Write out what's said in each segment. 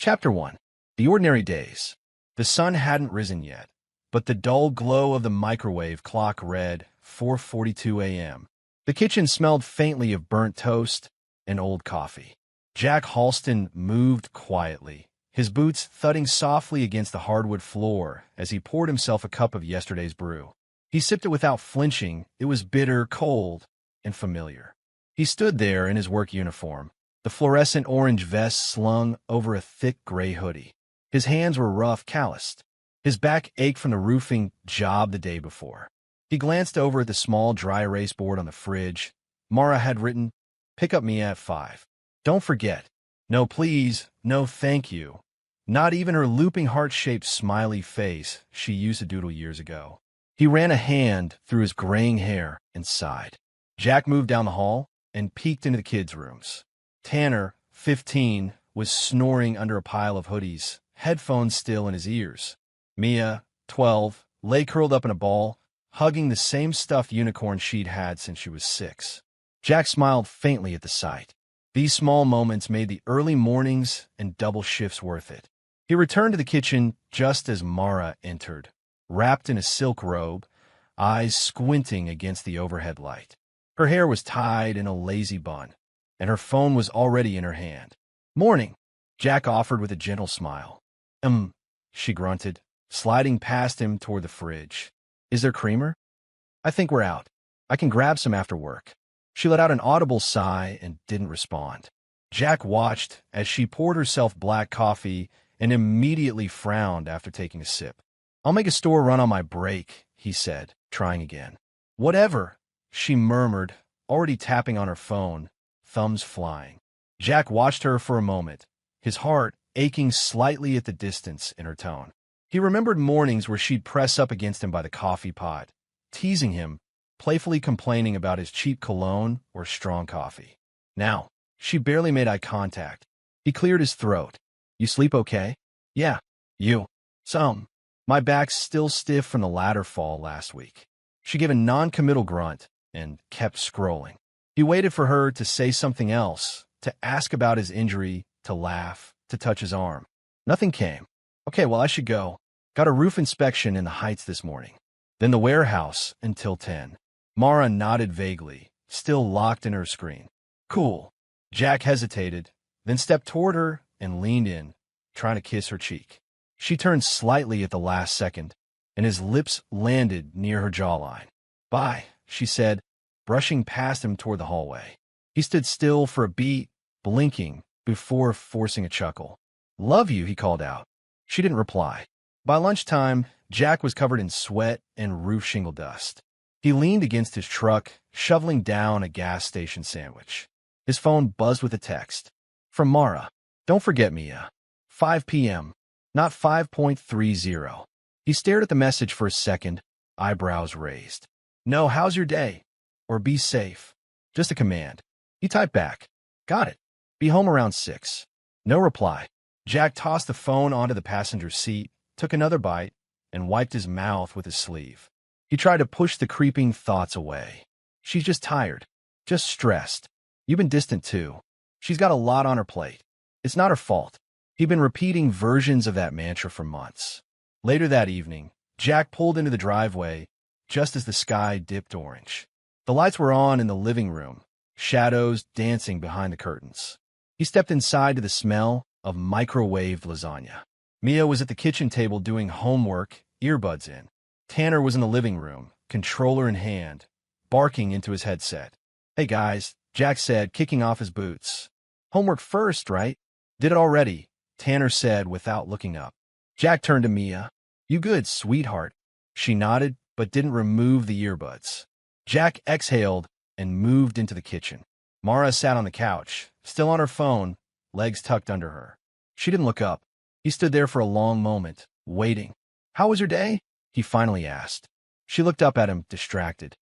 Chapter 1. The Ordinary Days. The sun hadn't risen yet, but the dull glow of the microwave clock read 4:42 a.m. The kitchen smelled faintly of burnt toast and old coffee. Jack Halston moved quietly, his boots thudding softly against the hardwood floor as he poured himself a cup of yesterday's brew. He sipped it without flinching. It was bitter, cold, and familiar. He stood there in his work uniform, the fluorescent orange vest slung over a thick gray hoodie. His hands were rough, calloused. His back ached from the roofing job the day before. He glanced over at the small dry erase board on the fridge. Mara had written, "Pick up Mia at 5. Don't forget. No please, no thank you." Not even her looping heart-shaped smiley face she used to doodle years ago. He ran a hand through his graying hair and sighed. Jack moved down the hall and peeked into the kids' rooms. Tanner, 15, was snoring under a pile of hoodies, headphones still in his ears. Mia, 12, lay curled up in a ball, hugging the same stuffed unicorn she'd had since she was 6. Jack smiled faintly at the sight. These small moments made the early mornings and double shifts worth it. He returned to the kitchen just as Mara entered, wrapped in a silk robe, eyes squinting against the overhead light. Her hair was tied in a lazy bun, and her phone was already in her hand. "Morning," Jack offered with a gentle smile. She grunted, sliding past him toward the fridge. "Is there creamer?" "I think we're out. I can grab some after work." She let out an audible sigh and didn't respond. Jack watched as she poured herself black coffee and immediately frowned after taking a sip. "I'll make a store run on my break," he said, trying again. "Whatever," she murmured, already tapping on her phone, thumbs flying. Jack watched her for a moment, his heart aching slightly at the distance in her tone. He remembered mornings where she'd press up against him by the coffee pot, teasing him, playfully complaining about his cheap cologne or strong coffee. Now, she barely made eye contact. He cleared his throat. "You sleep okay?" "Yeah. You?" "Some. My back's still stiff from the ladder fall last week." She gave a non-committal grunt and kept scrolling. He waited for her to say something else, to ask about his injury, to laugh, to touch his arm. Nothing came. "Okay, well, I should go. Got a roof inspection in the Heights this morning. Then the warehouse until 10. Mara nodded vaguely, still locked in her screen. "Cool." Jack hesitated, then stepped toward her and leaned in, trying to kiss her cheek. She turned slightly at the last second, and his lips landed near her jawline. "Bye," she said, brushing past him toward the hallway. He stood still for a beat, blinking, before forcing a chuckle. "Love you," he called out. She didn't reply. By lunchtime, Jack was covered in sweat and roof shingle dust. He leaned against his truck, shoveling down a gas station sandwich. His phone buzzed with a text. From Mara. "Don't forget, Mia. 5 p.m. Not 5.30. He stared at the message for a second, eyebrows raised. "No, how's your day?" Or "Be safe." Just a command. He typed back. "Got it. Be home around 6. No reply. Jack tossed the phone onto the passenger seat, took another bite, and wiped his mouth with his sleeve. He tried to push the creeping thoughts away. She's just tired. Just stressed. You've been distant too. She's got a lot on her plate. It's not her fault. He'd been repeating versions of that mantra for months. Later that evening, Jack pulled into the driveway just as the sky dipped orange. The lights were on in the living room, shadows dancing behind the curtains. He stepped inside to the smell of microwaved lasagna. Mia was at the kitchen table doing homework, earbuds in. Tanner was in the living room, controller in hand, barking into his headset. "Hey guys," Jack said, kicking off his boots. "Homework first, right?" "Did it already," Tanner said without looking up. Jack turned to Mia. "You good, sweetheart?" She nodded, but didn't remove the earbuds. Jack exhaled and moved into the kitchen. Mara sat on the couch, still on her phone, legs tucked under her. She didn't look up. He stood there for a long moment, waiting. "How was your day?" he finally asked. She looked up at him, distracted.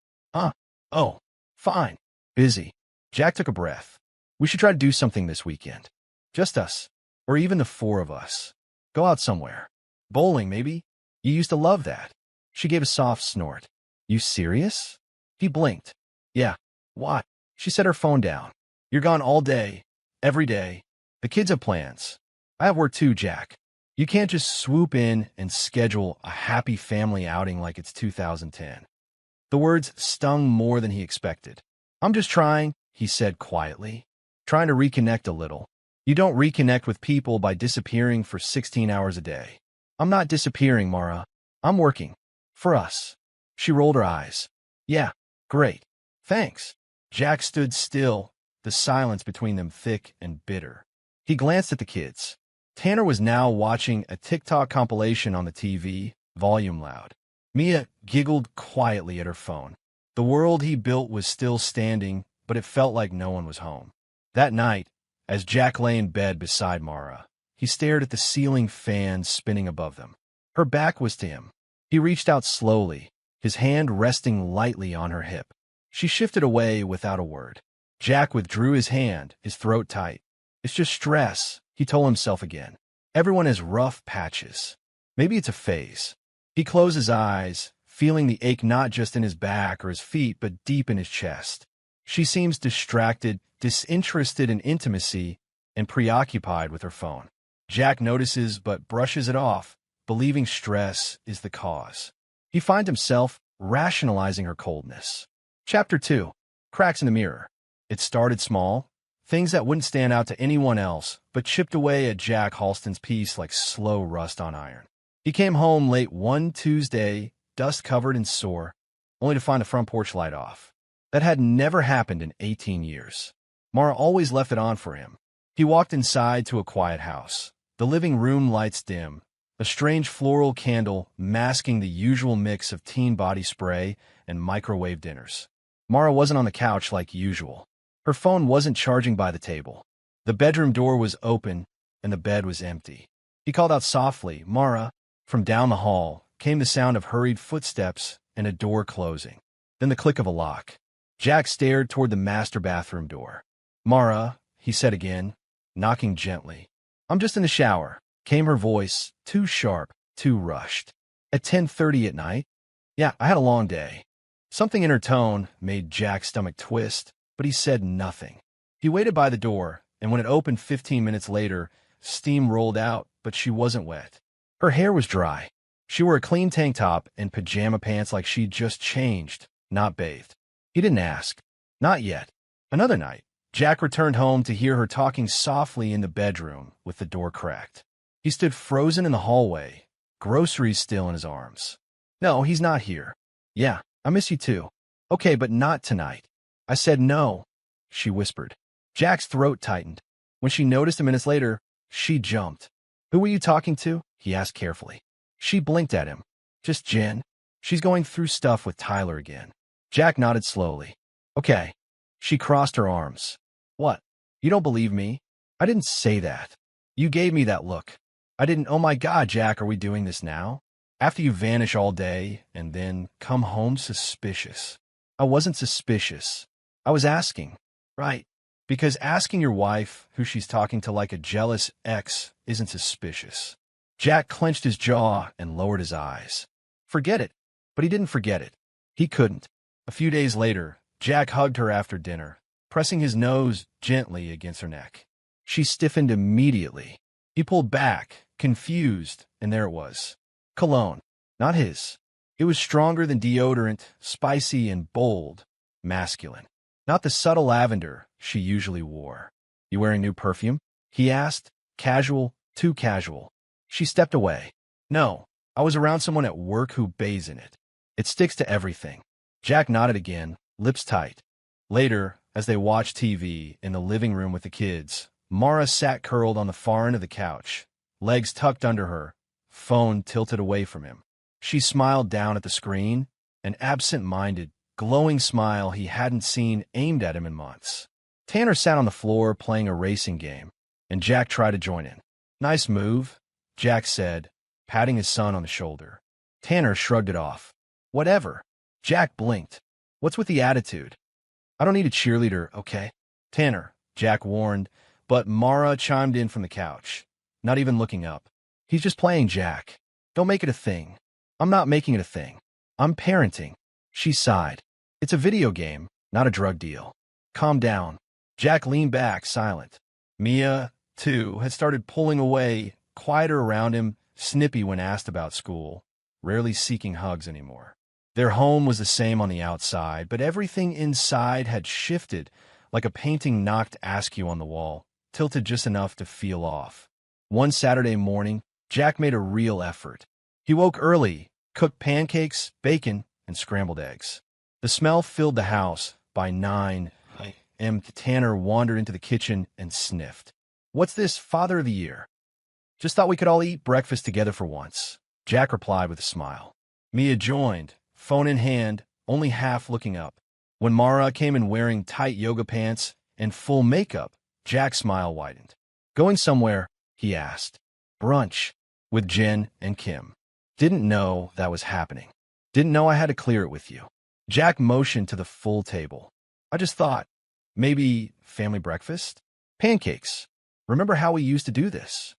Oh, fine. Busy." Jack took a breath. "We should try to do something this weekend. Just us. Or even the 4 of us. Go out somewhere. Bowling, maybe? You used to love that." She gave a soft snort. "You serious?" He blinked. "Yeah. What?" She set her phone down. "You're gone all day. Every day. The kids have plans. I have work too, Jack. You can't just swoop in and schedule a happy family outing like it's 2010. The words stung more than he expected. I'm just trying, he said quietly. Trying to reconnect a little. You don't reconnect with people by disappearing for 16 hours a day. I'm not disappearing, Mara. I'm working. For us. She rolled her eyes. Yeah, great. Thanks. Jack stood still, the silence between them thick and bitter. He glanced at the kids. Tanner was now watching a TikTok compilation on the TV, volume loud. Mia giggled quietly at her phone. The world he built was still standing, but it felt like no one was home. That night, as Jack lay in bed beside Mara, he stared at the ceiling fan spinning above them. Her back was to him. He reached out slowly, his hand resting lightly on her hip. She shifted away without a word. Jack withdrew his hand, his throat tight. It's just stress, he told himself again. Everyone has rough patches. Maybe it's a phase. He closed his eyes, feeling the ache not just in his back or his feet, but deep in his chest. She seems distracted, disinterested in intimacy, and preoccupied with her phone. Jack notices but brushes it off, believing stress is the cause. He finds himself rationalizing her coldness. Chapter 2. Cracks in the mirror. It started small, things that wouldn't stand out to anyone else, but chipped away at Jack Halston's peace like slow rust on iron. He came home late one Tuesday, dust-covered and sore, only to find the front porch light off. That had never happened in 18 years. Mara always left it on for him. He walked inside to a quiet house. The living room lights dim, a strange floral candle masking the usual mix of teen body spray and microwave dinners. Mara wasn't on the couch like usual. Her phone wasn't charging by the table. The bedroom door was open, and the bed was empty. He called out softly, "Mara." From down the hall came the sound of hurried footsteps and a door closing. Then the click of a lock. Jack stared toward the master bathroom door. "Mara," he said again, knocking gently. "I'm just in the shower," came her voice, too sharp, too rushed. "At 10:30 at night?" "Yeah, I had a long day." Something in her tone made Jack's stomach twist, but he said nothing. He waited by the door, and when it opened 15 minutes later, steam rolled out, but she wasn't wet. Her hair was dry. She wore a clean tank top and pajama pants like she'd just changed, not bathed. He didn't ask. Not yet. Another night, Jack returned home to hear her talking softly in the bedroom with the door cracked. He stood frozen in the hallway, groceries still in his arms. "No, he's not here." "Yeah, I miss you too." "Okay, but not tonight." "I said no," she whispered. Jack's throat tightened. When she noticed 2 minutes later, she jumped. "Who were you talking to?" he asked carefully. She blinked at him. "Just Jen. She's going through stuff with Tyler again." Jack nodded slowly. "Okay." She crossed her arms. "What? You don't believe me?" "I didn't say that. You gave me that look. I didn't, oh my God, Jack, are we doing this now? After you vanish all day and then come home suspicious." "I wasn't suspicious. I was asking." "Right. Because asking your wife who she's talking to like a jealous ex isn't suspicious." Jack clenched his jaw and lowered his eyes. Forget it. But he didn't forget it. He couldn't. A few days later, Jack hugged her after dinner, pressing his nose gently against her neck. She stiffened immediately. He pulled back, confused, and there it was. Cologne. Not his. It was stronger than deodorant, spicy and bold, masculine. Not the subtle lavender she usually wore. "You wearing new perfume?" he asked, casual, too casual. She stepped away. "No, I was around someone at work who bathes in it. It sticks to everything." Jack nodded again, lips tight. Later, as they watched TV in the living room with the kids, Mara sat curled on the far end of the couch, legs tucked under her, phone tilted away from him. She smiled down at the screen, an absent-minded, glowing smile he hadn't seen aimed at him in months. Tanner sat on the floor playing a racing game, and Jack tried to join in. "Nice move," Jack said, patting his son on the shoulder. Tanner shrugged it off. "Whatever." Jack blinked. "What's with the attitude?" "I don't need a cheerleader, okay?" "Tanner," Jack warned, but Mara chimed in from the couch, not even looking up. "He's just playing, Jack. Don't make it a thing." "I'm not making it a thing. I'm parenting." She sighed. "It's a video game, not a drug deal." "Calm down." Jack leaned back, silent. "Mia," too, had started pulling away, quieter around him, snippy when asked about school, rarely seeking hugs anymore. Their home was the same on the outside, but everything inside had shifted, like a painting knocked askew on the wall, tilted just enough to feel off. One Saturday morning, Jack made a real effort. He woke early, cooked pancakes, bacon, and scrambled eggs. The smell filled the house. By 9 a.m., Tanner wandered into the kitchen and sniffed. "What's this, Father of the Year?" "Just thought we could all eat breakfast together for once," Jack replied with a smile. Mia joined, phone in hand, only half looking up. When Mara came in wearing tight yoga pants and full makeup, Jack's smile widened. "Going somewhere?" he asked. "Brunch, with Jen and Kim." "Didn't know that was happening. Didn't know I had to clear it with you." Jack motioned to the full table. "I just thought, maybe family breakfast? Pancakes. Remember how we used to do this?"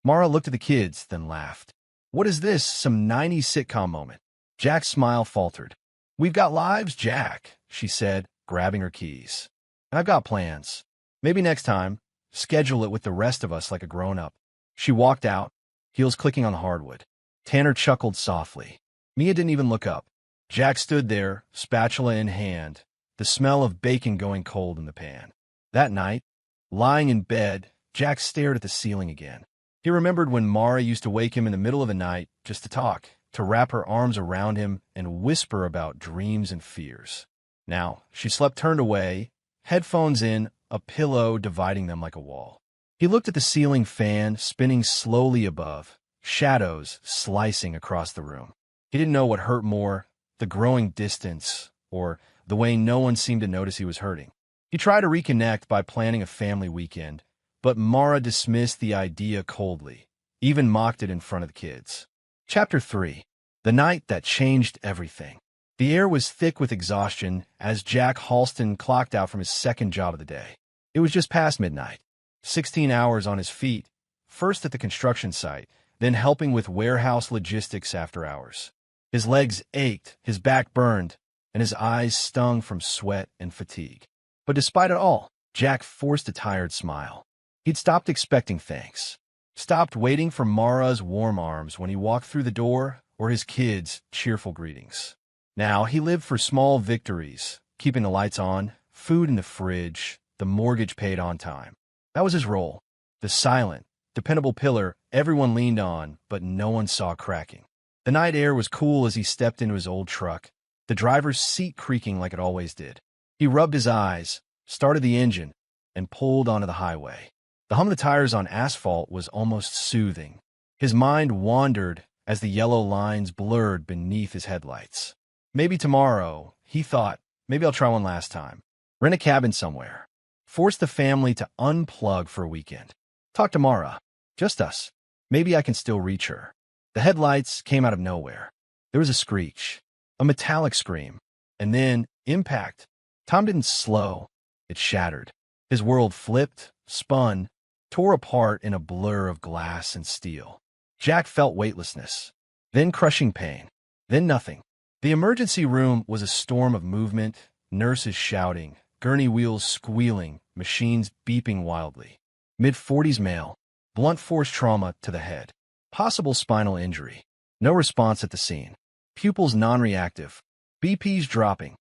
Mara looked at the kids, then laughed. "What is this, some 90s sitcom moment?" Jack's smile faltered. "We've got lives, Jack," she said, grabbing her keys. "And I've got plans. Maybe next time, schedule it with the rest of us like a grown-up." She walked out, heels clicking on the hardwood. Tanner chuckled softly. Mia didn't even look up. Jack stood there, spatula in hand, the smell of bacon going cold in the pan. That night, lying in bed, Jack stared at the ceiling again. He remembered when Mara used to wake him in the middle of the night just to talk, to wrap her arms around him and whisper about dreams and fears. Now, she slept turned away, headphones in, a pillow dividing them like a wall. He looked at the ceiling fan spinning slowly above, shadows slicing across the room. He didn't know what hurt more, the growing distance, or the way no one seemed to notice he was hurting. He tried to reconnect by planning a family weekend, but Mara dismissed the idea coldly, even mocked it in front of the kids. Chapter 3. The Night That Changed Everything. The air was thick with exhaustion as Jack Halston clocked out from his second job of the day. It was just past midnight. 16 hours on his feet, first at the construction site, then helping with warehouse logistics after hours. His legs ached, his back burned, and his eyes stung from sweat and fatigue. But despite it all, Jack forced a tired smile. He'd stopped expecting thanks, stopped waiting for Mara's warm arms when he walked through the door or his kids' cheerful greetings. Now he lived for small victories, keeping the lights on, food in the fridge, the mortgage paid on time. That was his role, the silent, dependable pillar everyone leaned on, but no one saw cracking. The night air was cool as he stepped into his old truck, the driver's seat creaking like it always did. He rubbed his eyes, started the engine, and pulled onto the highway. The hum of the tires on asphalt was almost soothing. His mind wandered as the yellow lines blurred beneath his headlights. Maybe tomorrow, he thought, maybe I'll try one last time. Rent a cabin somewhere. Force the family to unplug for a weekend. Talk to Mara. Just us. Maybe I can still reach her. The headlights came out of nowhere. There was a screech, a metallic scream, and then impact. Tom didn't slow. It shattered. His world flipped, spun, tore apart in a blur of glass and steel. Jack felt weightlessness, then crushing pain, then nothing. The emergency room was a storm of movement, nurses shouting, gurney wheels squealing, machines beeping wildly. Mid-40s male, blunt force trauma to the head. Possible spinal injury. No response at the scene. Pupils non-reactive. BP's dropping.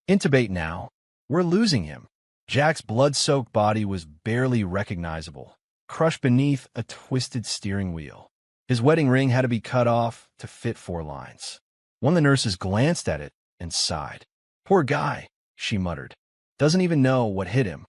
Intubate now. We're losing him. Jack's blood-soaked body was barely recognizable, crushed beneath a twisted steering wheel. His wedding ring had to be cut off to fit 4 lines. One of the nurses glanced at it and sighed. "Poor guy," she muttered. "Doesn't even know what hit him."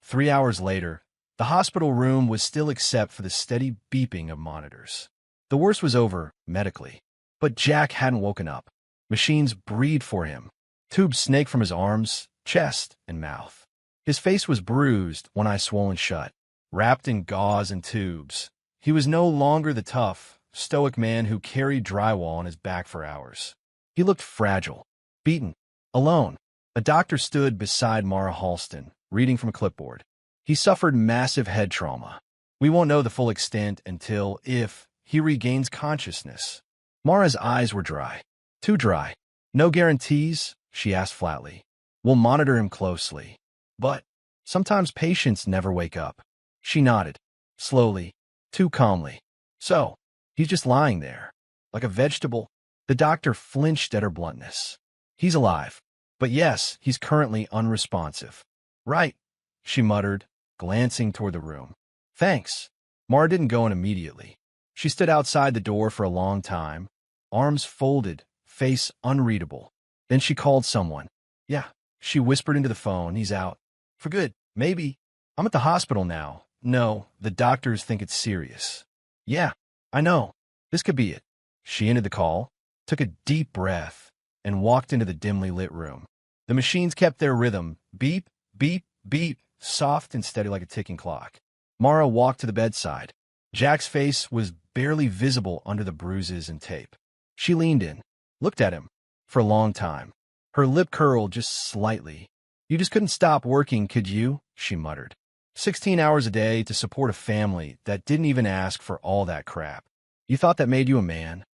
3 hours later, the hospital room was still except for the steady beeping of monitors. The worst was over, medically. But Jack hadn't woken up. Machines breathed for him. Tubes snaked from his arms, chest, and mouth. His face was bruised, one eye swollen shut, wrapped in gauze and tubes. He was no longer the tough, stoic man who carried drywall on his back for hours. He looked fragile, beaten, alone. A doctor stood beside Mara Halston, reading from a clipboard. He suffered massive head trauma. We won't know the full extent until, if, he regains consciousness. Mara's eyes were dry. Too dry. "No guarantees?" she asked flatly. "We'll monitor him closely. But sometimes patients never wake up." She nodded. slowly, too calmly. So, he's just lying there, like a vegetable. The doctor flinched at her bluntness. He's alive. But yes, he's currently unresponsive. Right, she muttered, glancing toward the room. Thanks. Mara didn't go in immediately. She stood outside the door for a long time, arms folded, face unreadable. Then she called someone. Yeah, she whispered into the phone. He's out. For good, maybe. I'm at the hospital now. No, the doctors think it's serious. Yeah, I know. This could be it. She ended the call, took a deep breath, and walked into the dimly lit room. The machines kept their rhythm, beep, beep, beep, soft and steady like a ticking clock. Mara walked to the bedside. Jack's face was barely visible under the bruises and tape. She leaned in, looked at him, for a long time. Her lip curled just slightly. You just couldn't stop working, could you? She muttered. 16 hours a day to support a family that didn't even ask for all that crap. You thought that made you a man?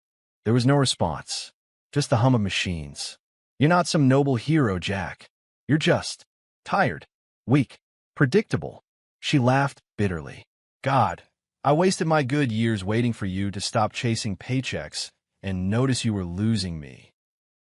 There was no response, just the hum of machines. You're not some noble hero, Jack. You're just tired, weak, predictable. She laughed bitterly. God, I wasted my good years waiting for you to stop chasing paychecks and notice you were losing me.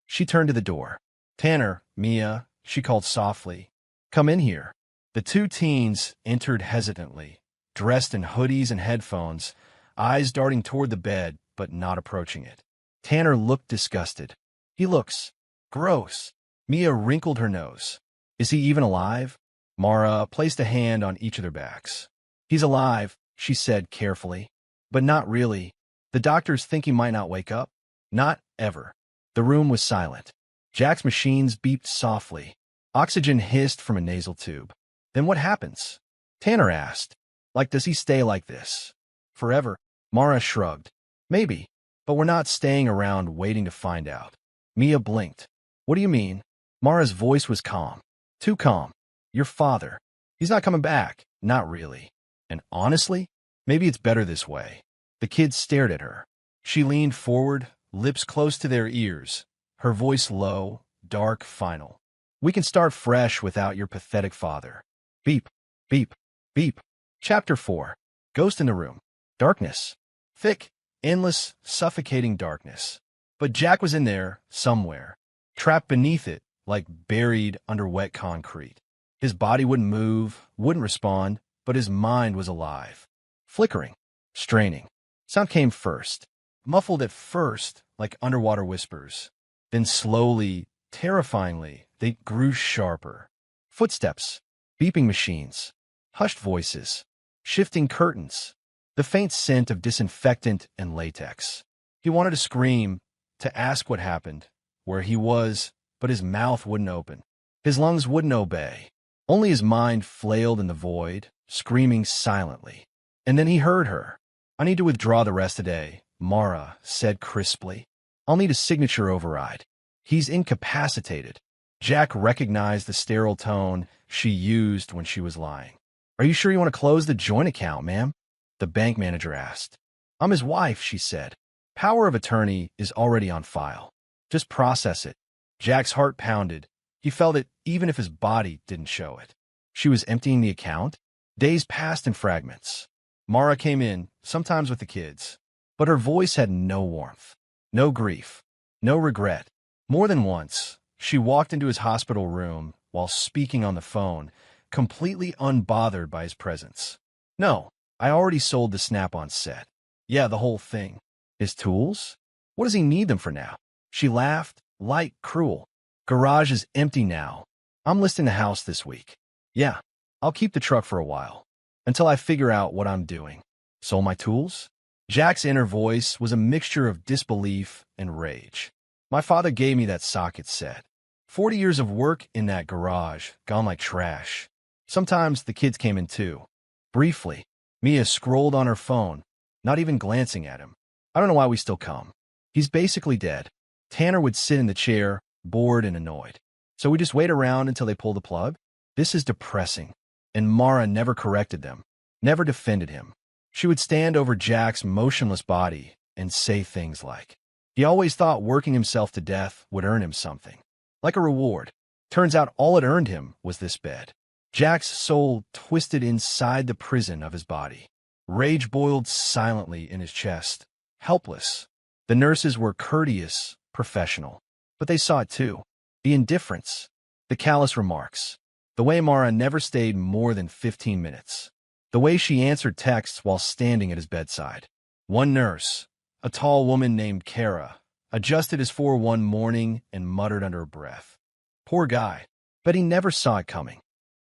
She turned to the door. Tanner, Mia, she called softly. Come in here. The two teens entered hesitantly, dressed in hoodies and headphones, eyes darting toward the bed but not approaching it. Tanner looked disgusted. He looks gross. Mia wrinkled her nose. Is he even alive? Mara placed a hand on each of their backs. He's alive, she said carefully. But not really. The doctors think he might not wake up. Not ever. The room was silent. Jack's machines beeped softly. Oxygen hissed from a nasal tube. Then what happens? Tanner asked. Like, does he stay like this? Forever? Mara shrugged. Maybe. But we're not staying around waiting to find out. Mia blinked. What do you mean? Mara's voice was calm. Too calm. Your father. He's not coming back. Not really. And honestly, maybe it's better this way. The kids stared at her. She leaned forward, lips close to their ears, her voice low, dark, final. We can start fresh without your pathetic father. Beep, beep, beep. Chapter 4. Ghost in the room. Darkness. Thick, endless, suffocating darkness. But Jack was in there, somewhere, trapped beneath it, like buried under wet concrete. His body wouldn't move, wouldn't respond, but his mind was alive. Flickering, straining. Sound came first, muffled at first, like underwater whispers. Then slowly, terrifyingly, they grew sharper. Footsteps, beeping machines, hushed voices, shifting curtains, the faint scent of disinfectant and latex. He wanted to scream, to ask what happened, where he was, but his mouth wouldn't open. His lungs wouldn't obey. Only his mind flailed in the void, screaming silently. And then he heard her. I need to withdraw the rest today, Mara said crisply. I'll need a signature override. He's incapacitated. Jack recognized the sterile tone she used when she was lying. Are you sure you want to close the joint account, ma'am? The bank manager asked. I'm his wife, she said. Power of attorney is already on file. Just process it. Jack's heart pounded. He felt it even if his body didn't show it. She was emptying the account. Days passed in fragments. Mara came in, sometimes with the kids. But her voice had no warmth, no grief, no regret. More than once, she walked into his hospital room while speaking on the phone, completely unbothered by his presence. No, I already sold the Snap-on set. Yeah, the whole thing. His tools? What does he need them for now? She laughed, light, cruel. Garage is empty now. I'm listing the house this week. Yeah, I'll keep the truck for a while, until I figure out what I'm doing. Sold my tools? Jack's inner voice was a mixture of disbelief and rage. My father gave me that socket set. 40 years of work in that garage, gone like trash. Sometimes the kids came in too. Briefly, Mia scrolled on her phone, not even glancing at him. I don't know why we still come. He's basically dead. Tanner would sit in the chair, bored and annoyed. So we just wait around until they pull the plug? This is depressing. And Mara never corrected them, never defended him. She would stand over Jack's motionless body and say things like, he always thought working himself to death would earn him something, like a reward. Turns out all it earned him was this bed. Jack's soul twisted inside the prison of his body. Rage boiled silently in his chest. Helpless. The nurses were courteous, professional. But they saw it too. The indifference. The callous remarks. The way Mara never stayed more than 15 minutes. The way she answered texts while standing at his bedside. One nurse, a tall woman named Kara, adjusted his 4 one morning and muttered under her breath. Poor guy. But he never saw it coming.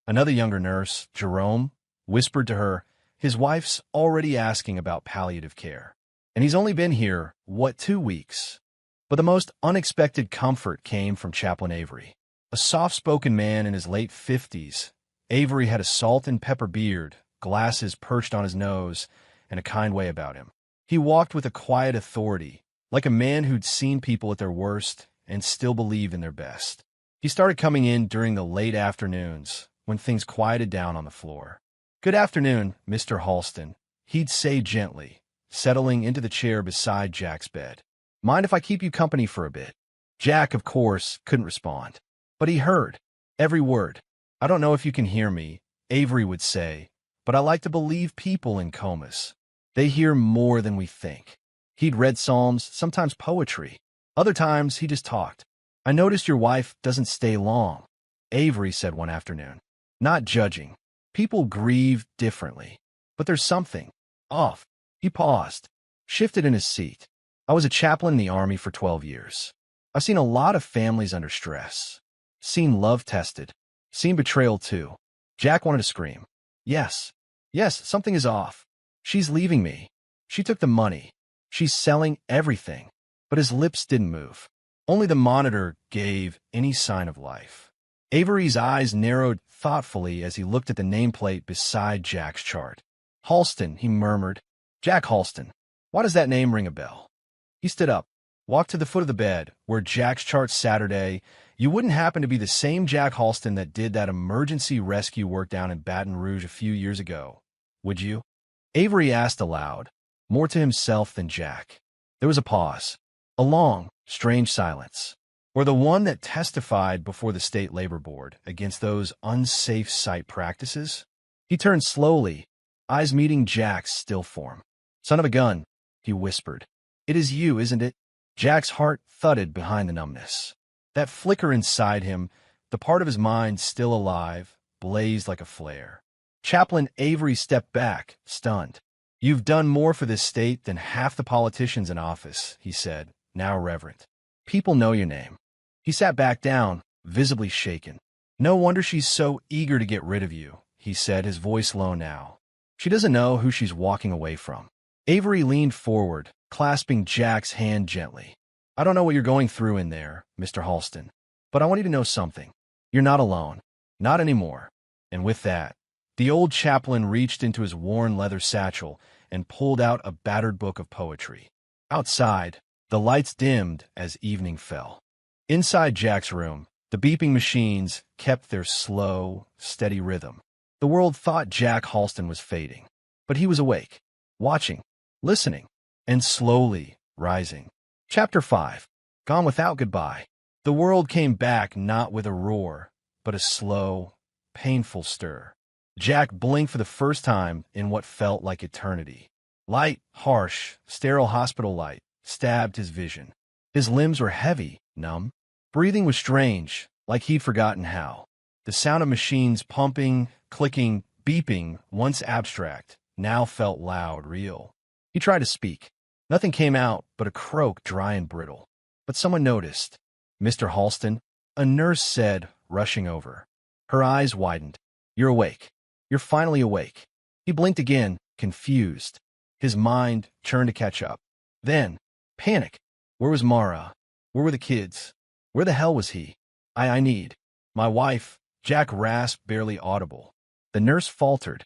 Another younger nurse, Jerome, whispered to her, his wife's already asking about palliative care. And he's only been here, 2 weeks? But the most unexpected comfort came from Chaplain Avery. A soft-spoken man in his late 50s, Avery had a salt and pepper beard, glasses perched on his nose, and a kind way about him. He walked with a quiet authority, like a man who'd seen people at their worst and still believed in their best. He started coming in during the late afternoons, when things quieted down on the floor. Good afternoon, Mr. Halston, he'd say gently, settling into the chair beside Jack's bed. Mind if I keep you company for a bit? Jack, of course, couldn't respond. But he heard every word. I don't know if you can hear me, Avery would say, but I like to believe people in comas. They hear more than we think. He'd read psalms, sometimes poetry. Other times, he just talked. I noticed your wife doesn't stay long, Avery said one afternoon. Not judging. People grieve differently. But there's something off. He paused, shifted in his seat. I was a chaplain in the Army for 12 years. I've seen a lot of families under stress. Seen love tested. Seen betrayal too. Jack wanted to scream. Yes, something is off. She's leaving me. She took the money. She's selling everything. But his lips didn't move. Only the monitor gave any sign of life. Avery's eyes narrowed thoughtfully as he looked at the nameplate beside Jack's chart. Halston, he murmured. Jack Halston. Why does that name ring a bell? He stood up, walked to the foot of the bed, where Jack's chart Saturday. You wouldn't happen to be the same Jack Halston that did that emergency rescue work down in Baton Rouge a few years ago, would you? Avery asked aloud, more to himself than Jack. There was a pause, a long, strange silence, or the one that testified before the State Labor Board against those unsafe site practices. He turned slowly, eyes meeting Jack's still form. Son of a gun, he whispered. It is you, isn't it? Jack's heart thudded behind the numbness. That flicker inside him, the part of his mind still alive, blazed like a flare. Chaplain Avery stepped back, stunned. You've done more for this state than half the politicians in office, he said, now reverent. People know your name. He sat back down, visibly shaken. No wonder she's so eager to get rid of you, he said, his voice low now. She doesn't know who she's walking away from. Avery leaned forward, clasping Jack's hand gently. I don't know what you're going through in there, Mr. Halston, but I want you to know something. You're not alone. Not anymore. And with that, the old chaplain reached into his worn leather satchel and pulled out a battered book of poetry. Outside, the lights dimmed as evening fell. Inside Jack's room, the beeping machines kept their slow, steady rhythm. The world thought Jack Halston was fading, but he was awake, watching, listening, and slowly rising. Chapter 5. Gone Without Goodbye. The world came back not with a roar, but a slow, painful stir. Jack blinked for the first time in what felt like eternity. Light, harsh, sterile hospital light stabbed his vision. His limbs were heavy, numb. Breathing was strange, like he'd forgotten how. The sound of machines pumping, clicking, beeping, once abstract, now felt loud, real. He tried to speak. Nothing came out but a croak dry and brittle. But someone noticed. Mr. Halston, a nurse said, rushing over. Her eyes widened. You're awake. You're finally awake. He blinked again, confused. His mind churned to catch up. Then, panic. Where was Mara? Where were the kids? Where the hell was he? I need. My wife, Jack rasped, barely audible. The nurse faltered.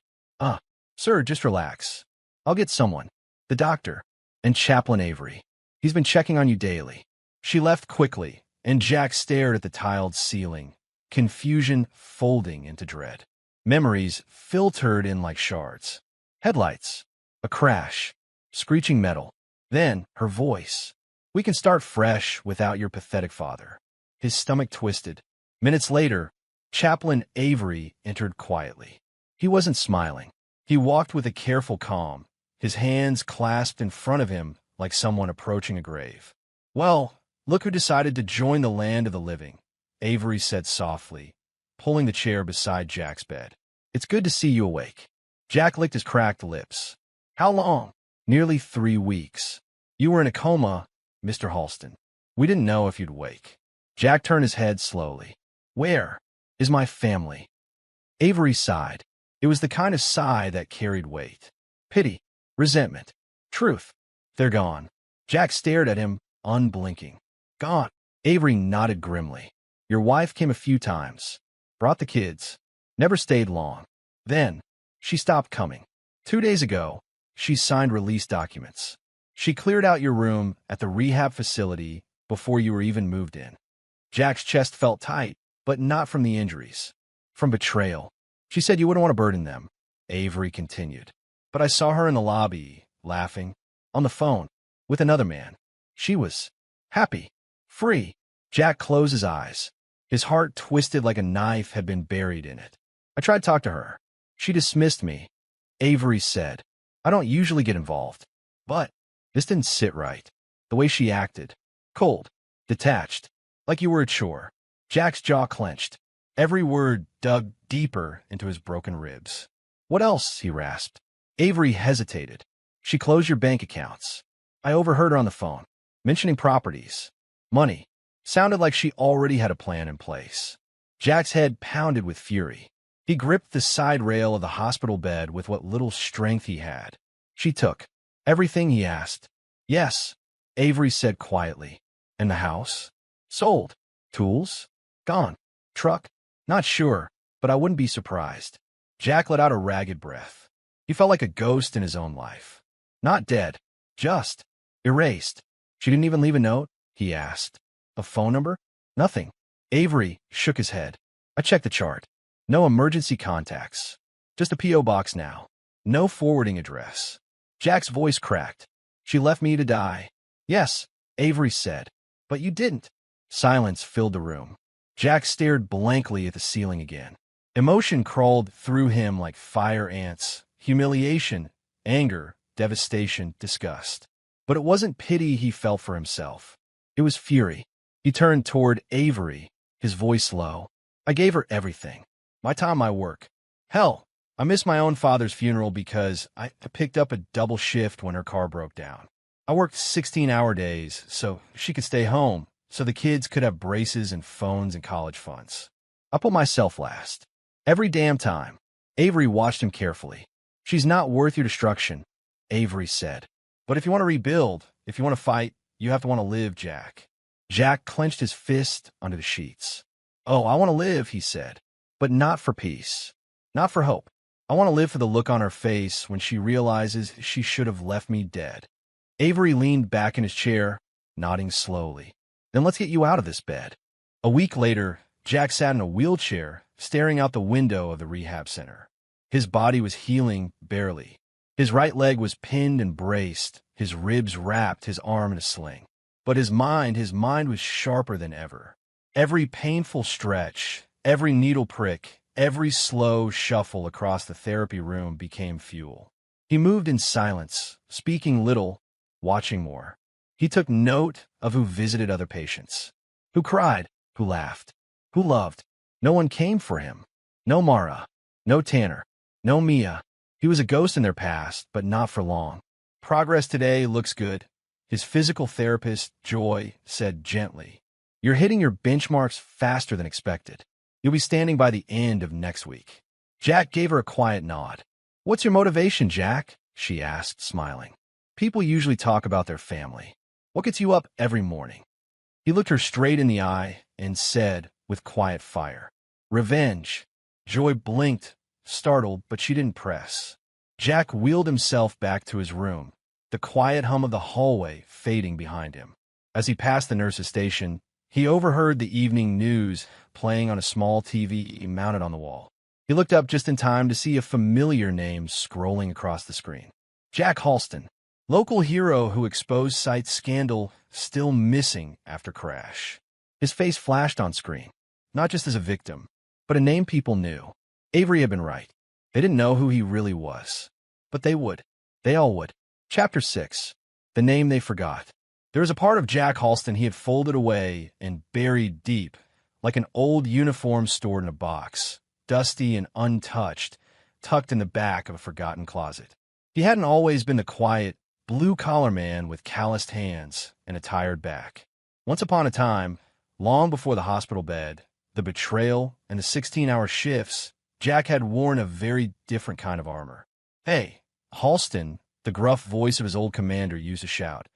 Sir, just relax. I'll get someone. The doctor. And Chaplain Avery. He's been checking on you daily. She left quickly, and Jack stared at the tiled ceiling, confusion folding into dread. Memories filtered in like shards. Headlights. A crash. Screeching metal. Then, her voice. We can start fresh without your pathetic father. His stomach twisted. Minutes later, Chaplain Avery entered quietly. He wasn't smiling. He walked with a careful calm, his hands clasped in front of him like someone approaching a grave. "Well, look who decided to join the land of the living," Avery said softly, pulling the chair beside Jack's bed. "It's good to see you awake." Jack licked his cracked lips. "How long?" "Nearly 3 weeks. You were in a coma, Mr. Halston. We didn't know if you'd wake." Jack turned his head slowly. "Where is my family?" Avery sighed. It was the kind of sigh that carried weight. Pity, resentment, truth. "They're gone." Jack stared at him, unblinking. "Gone." Avery nodded grimly. "Your wife came a few times. Brought the kids. Never stayed long. Then, she stopped coming. 2 days ago, she signed release documents. She cleared out your room at the rehab facility before you were even moved in." Jack's chest felt tight, but not from the injuries. From betrayal. "She said you wouldn't want to burden them," Avery continued. "But I saw her in the lobby, laughing, on the phone, with another man. She was happy, free." Jack closed his eyes. His heart twisted like a knife had been buried in it. "I tried to talk to her. She dismissed me," Avery said. "I don't usually get involved. But this didn't sit right. The way she acted. Cold. Detached. Like you were a chore." Jack's jaw clenched. Every word dug deeper into his broken ribs. "What else?" he rasped. Avery hesitated. "She closed your bank accounts. I overheard her on the phone, mentioning properties. Money. Sounded like she already had a plan in place." Jack's head pounded with fury. He gripped the side rail of the hospital bed with what little strength he had. "She took everything?" he asked. "Yes," Avery said quietly. "And the house?" "Sold." "Tools?" "Gone." "Truck?" "Not sure, but I wouldn't be surprised." Jack let out a ragged breath. He felt like a ghost in his own life. Not dead, just erased. "She didn't even leave a note?" he asked. "A phone number?" "Nothing." Avery shook his head. "I checked the chart. No emergency contacts. Just a P.O. box now. No forwarding address." Jack's voice cracked. "She left me to die." "Yes," Avery said. "But you didn't." Silence filled the room. Jack stared blankly at the ceiling again. Emotion crawled through him like fire ants. Humiliation, anger, devastation, disgust. But it wasn't pity he felt for himself. It was fury. He turned toward Avery, his voice low. "I gave her everything. My time, my work. Hell, I missed my own father's funeral because I picked up a double shift when her car broke down. I worked 16-hour days so she could stay home, so the kids could have braces and phones and college funds. I put myself last. Every damn time." Avery watched him carefully. "She's not worth your destruction," Avery said. "But if you want to rebuild, if you want to fight, you have to want to live, Jack." Jack clenched his fist under the sheets. "Oh, I want to live," he said. "But not for peace. Not for hope. I want to live for the look on her face when she realizes she should have left me dead." Avery leaned back in his chair, nodding slowly. "Then let's get you out of this bed." A week later, Jack sat in a wheelchair, staring out the window of the rehab center. His body was healing barely. His right leg was pinned and braced, his ribs wrapped, his arm in a sling. But his mind was sharper than ever. Every painful stretch, every needle prick, every slow shuffle across the therapy room became fuel. He moved in silence, speaking little, watching more. He took note of who visited other patients, who cried, who laughed, who loved. No one came for him. No Mara, no Tanner, no Mia. He was a ghost in their past, but not for long. "Progress today looks good," his physical therapist, Joy, said gently. "You're hitting your benchmarks faster than expected. You'll be standing by the end of next week." Jack gave her a quiet nod. "What's your motivation, Jack?" she asked, smiling. "People usually talk about their family. What gets you up every morning?" He looked her straight in the eye and said, with quiet fire, "Revenge." Joy blinked, startled, but she didn't press. Jack wheeled himself back to his room, the quiet hum of the hallway fading behind him. As he passed the nurse's station, he overheard the evening news playing on a small TV mounted on the wall. He looked up just in time to see a familiar name scrolling across the screen. Jack Halston, local hero who exposed site scandal, still missing after crash. His face flashed on screen, not just as a victim, but a name people knew. Avery had been right. They didn't know who he really was. But they would. They all would. Chapter 6. The Name They Forgot. There was a part of Jack Halston he had folded away and buried deep, like an old uniform stored in a box, dusty and untouched, tucked in the back of a forgotten closet. He hadn't always been the quiet, blue-collar man with calloused hands and a tired back. Once upon a time, long before the hospital bed, the betrayal, and the 16-hour shifts, Jack had worn a very different kind of armor. "Hey, Halston," the gruff voice of his old commander used to shout.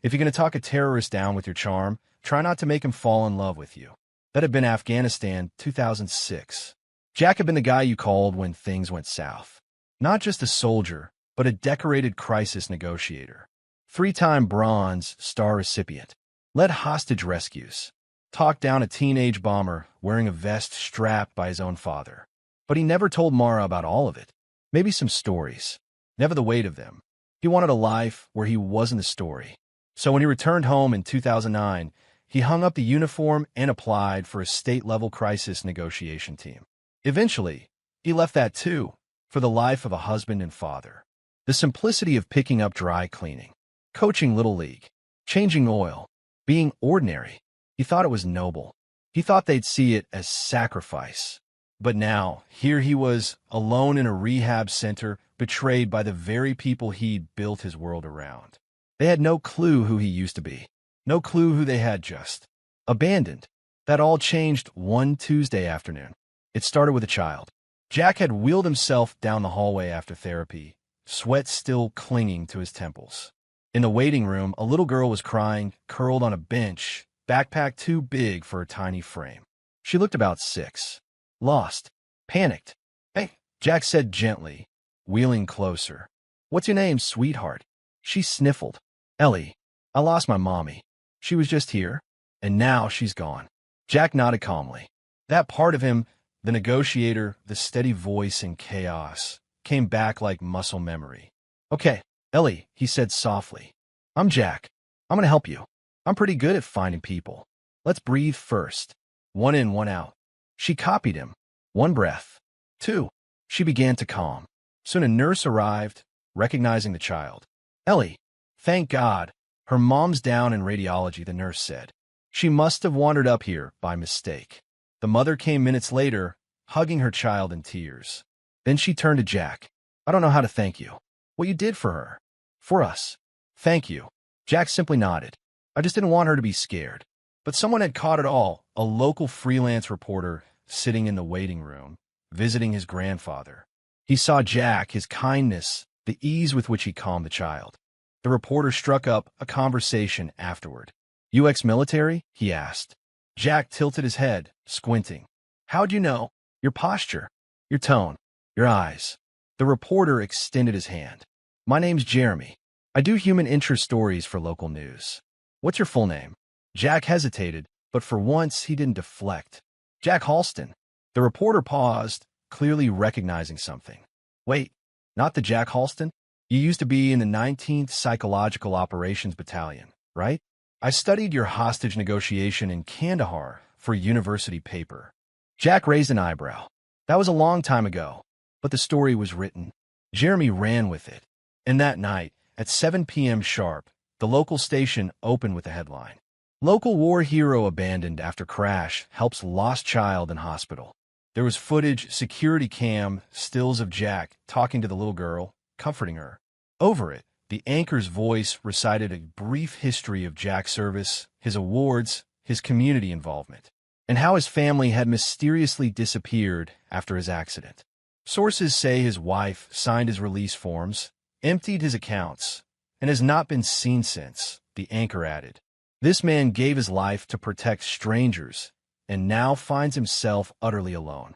"If you're going to talk a terrorist down with your charm, try not to make him fall in love with you." That had been Afghanistan, 2006. Jack had been the guy you called when things went south. Not just a soldier, but a decorated crisis negotiator. 3-time Bronze Star recipient. Led hostage rescues. Talked down a teenage bomber wearing a vest strapped by his own father. But he never told Mara about all of it. Maybe some stories. Never the weight of them. He wanted a life where he wasn't the story. So when he returned home in 2009, he hung up the uniform and applied for a state-level crisis negotiation team. Eventually, he left that too, for the life of a husband and father. The simplicity of picking up dry cleaning, coaching Little League, changing oil, being ordinary. He thought it was noble. He thought they'd see it as sacrifice. But now, here he was, alone in a rehab center, betrayed by the very people he'd built his world around. They had no clue who he used to be. No clue who they had just abandoned. That all changed one Tuesday afternoon. It started with a child. Jack had wheeled himself down the hallway after therapy, sweat still clinging to his temples. In the waiting room, a little girl was crying, curled on a bench, backpack too big for her tiny frame. She looked about 6. Lost. Panicked. "Hey," Jack said gently, wheeling closer. "What's your name, sweetheart?" She sniffled. "Ellie. I lost my mommy. She was just here, and now she's gone." Jack nodded calmly. That part of him, the negotiator, the steady voice in chaos, came back like muscle memory. "Okay, Ellie," he said softly. "I'm Jack. I'm going to help you. I'm pretty good at finding people. Let's breathe first. 1 in, 1 out." She copied him. 1 breath. 2. She began to calm. Soon a nurse arrived, recognizing the child. "Ellie, thank God. Her mom's down in radiology," the nurse said. "She must have wandered up here by mistake." The mother came minutes later, hugging her child in tears. Then she turned to Jack. "I don't know how to thank you. What you did for her. For us. Thank you." Jack simply nodded. "I just didn't want her to be scared." But someone had caught it all, a local freelance reporter sitting in the waiting room, visiting his grandfather. He saw Jack, his kindness, the ease with which he calmed the child. The reporter struck up a conversation afterward. "You ex-military?" he asked. Jack tilted his head, squinting. "How'd you know? Your posture, your tone, your eyes." The reporter extended his hand. "My name's Jeremy. I do human interest stories for local news. What's your full name?" Jack hesitated, but for once he didn't deflect. "Jack Halston." The reporter paused, clearly recognizing something. "Wait, not the Jack Halston? You used to be in the 19th Psychological Operations Battalion, right? I studied your hostage negotiation in Kandahar for a university paper." Jack raised an eyebrow. That was a long time ago, but the story was written. Jeremy ran with it. And that night, at 7 p.m. sharp, the local station opened with a headline. "Local war hero abandoned after crash helps lost child in hospital." There was footage, security cam, stills of Jack talking to the little girl, comforting her. Over it, the anchor's voice recited a brief history of Jack's service, his awards, his community involvement, and how his family had mysteriously disappeared after his accident. Sources say his wife signed his release forms, emptied his accounts, and has not been seen since, the anchor added. This man gave his life to protect strangers, and now finds himself utterly alone.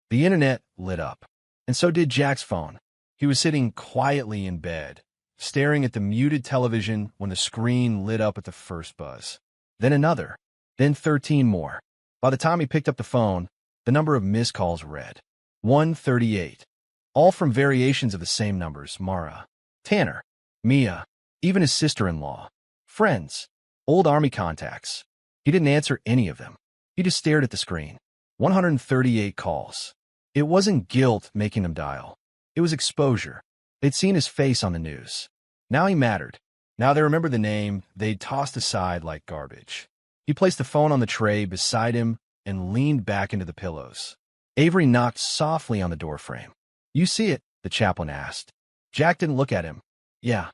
The internet lit up, and so did Jack's phone. He was sitting quietly in bed, staring at the muted television when the screen lit up at the first buzz. Then another, then 13 more. By the time he picked up the phone, the number of missed calls read 138, all from variations of the same numbers: Mara, Tanner, Mia, even his sister-in-law, friends, old army contacts. He didn't answer any of them. He just stared at the screen. 138 calls. It wasn't guilt making him dial. It was exposure. They'd seen his face on the news. Now he mattered. Now they remembered the name they'd tossed aside like garbage. He placed the phone on the tray beside him and leaned back into the pillows. Avery knocked softly on the doorframe. "You see it?" the chaplain asked. Jack didn't look at him. "Yeah."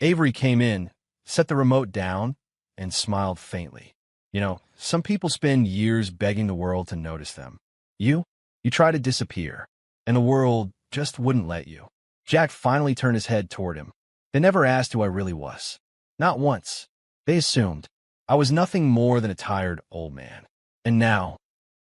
Avery came in, set the remote down, and smiled faintly. Some people spend years begging the world to notice them. You try to disappear, and the world just wouldn't let you. Jack finally turned his head toward him. "They never asked who I really was. Not once. They assumed I was nothing more than a tired old man. And now?"